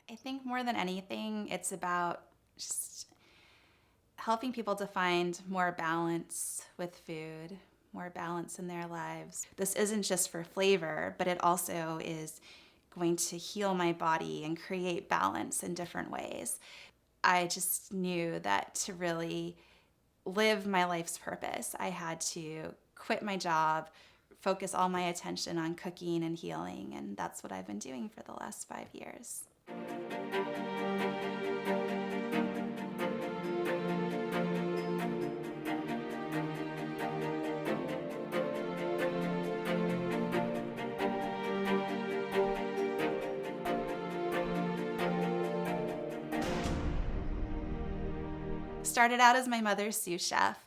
I think more than anything, it's about just helping people to find more balance with food, more balance in their lives. This isn't just for flavor, but it also is going to heal my body and create balance in different ways. I just knew that to really live my life's purpose, I had to quit my job, focus all my attention on cooking and healing, and that's what I've been doing for the last 5 years. Started out as my mother's sous chef,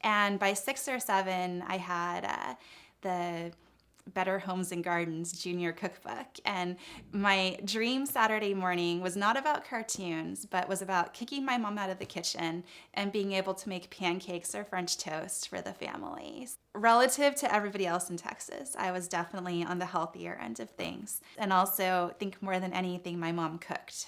and by 6 or 7, I had the Better Homes and Gardens Junior Cookbook. And my dream Saturday morning was not about cartoons, but was about kicking my mom out of the kitchen and being able to make pancakes or French toast for the family. Relative to everybody else in Texas, I was definitely on the healthier end of things. And also, I think more than anything, my mom cooked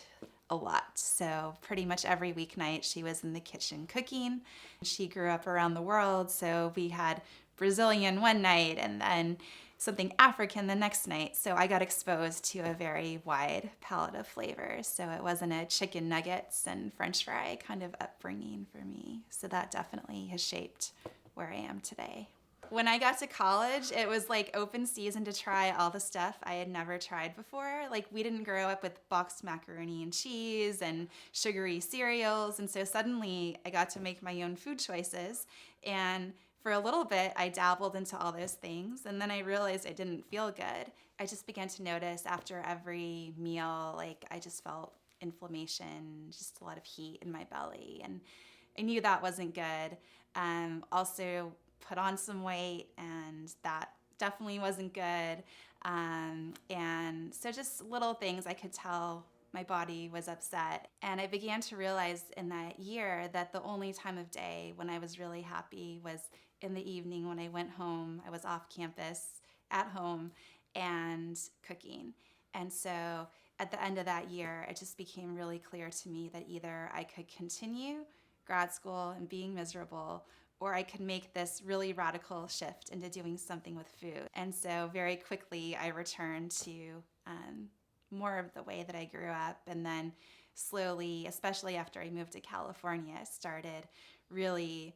a lot. So pretty much every weeknight she was in the kitchen cooking. She grew up around the world, so we had Brazilian one night and then something African the next night. So I got exposed to a very wide palette of flavors. So it wasn't a chicken nuggets and French fry kind of upbringing for me. So that definitely has shaped where I am today. When I got to college, it was like open season to try all the stuff I had never tried before. Like, we didn't grow up with boxed macaroni and cheese and sugary cereals. And so suddenly I got to make my own food choices. And for a little bit, I dabbled into all those things. And then I realized I didn't feel good. I just began to notice after every meal, like I just felt inflammation, just a lot of heat in my belly. And I knew that wasn't good. Also, put on some weight, and that definitely wasn't good. And so just little things I could tell my body was upset. And I began to realize in that year that the only time of day when I was really happy was in the evening when I went home. I was off campus at home and cooking. And so at the end of that year, it just became really clear to me that either I could continue grad school and being miserable, or I could make this really radical shift into doing something with food. And so very quickly I returned to more of the way that I grew up, and then slowly, especially after I moved to California, started really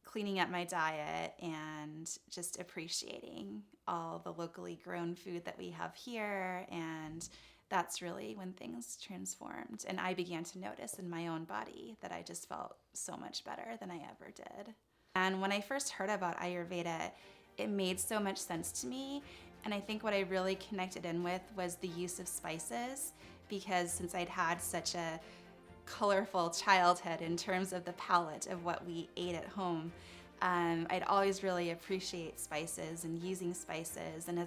cleaning up my diet and just appreciating all the locally grown food that we have here. And that's really when things transformed. And I began to notice in my own body that I just felt so much better than I ever did. And when I first heard about Ayurveda, it made so much sense to me. And I think what I really connected in with was the use of spices, because since I'd had such a colorful childhood in terms of the palette of what we ate at home, I'd always really appreciate spices and using spices. And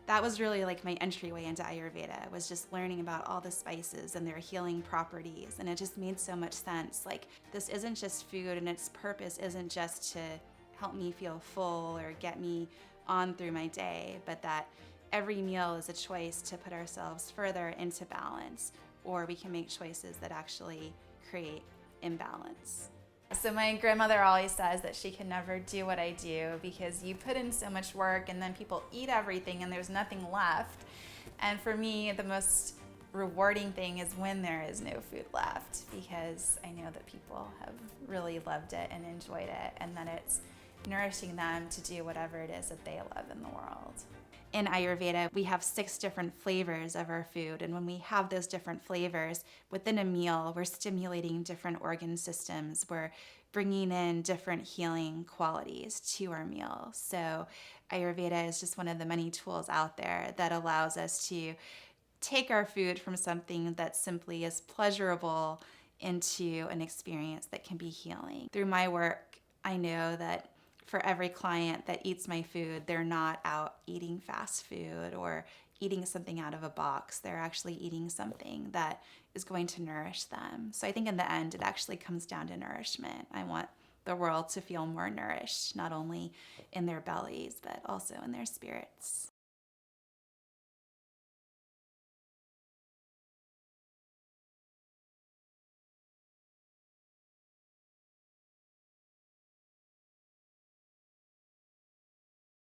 that was really like my entryway into Ayurveda, was just learning about all the spices and their healing properties. And it just made so much sense. Like, this isn't just food, and its purpose isn't just to help me feel full or get me on through my day, but that every meal is a choice to put ourselves further into balance, or we can make choices that actually create imbalance. So my grandmother always says that she can never do what I do because you put in so much work and then people eat everything and there's nothing left. And for me, the most rewarding thing is when there is no food left, because I know that people have really loved it and enjoyed it, and that it's nourishing them to do whatever it is that they love in the world. In Ayurveda, we have 6 different flavors of our food, and when we have those different flavors within a meal, we're stimulating different organ systems, we're bringing in different healing qualities to our meal. So Ayurveda is just one of the many tools out there that allows us to take our food from something that simply is pleasurable into an experience that can be healing. Through my work, I know that for every client that eats my food, they're not out eating fast food or eating something out of a box. They're actually eating something that is going to nourish them. So I think in the end, it actually comes down to nourishment. I want the world to feel more nourished, not only in their bellies, but also in their spirits.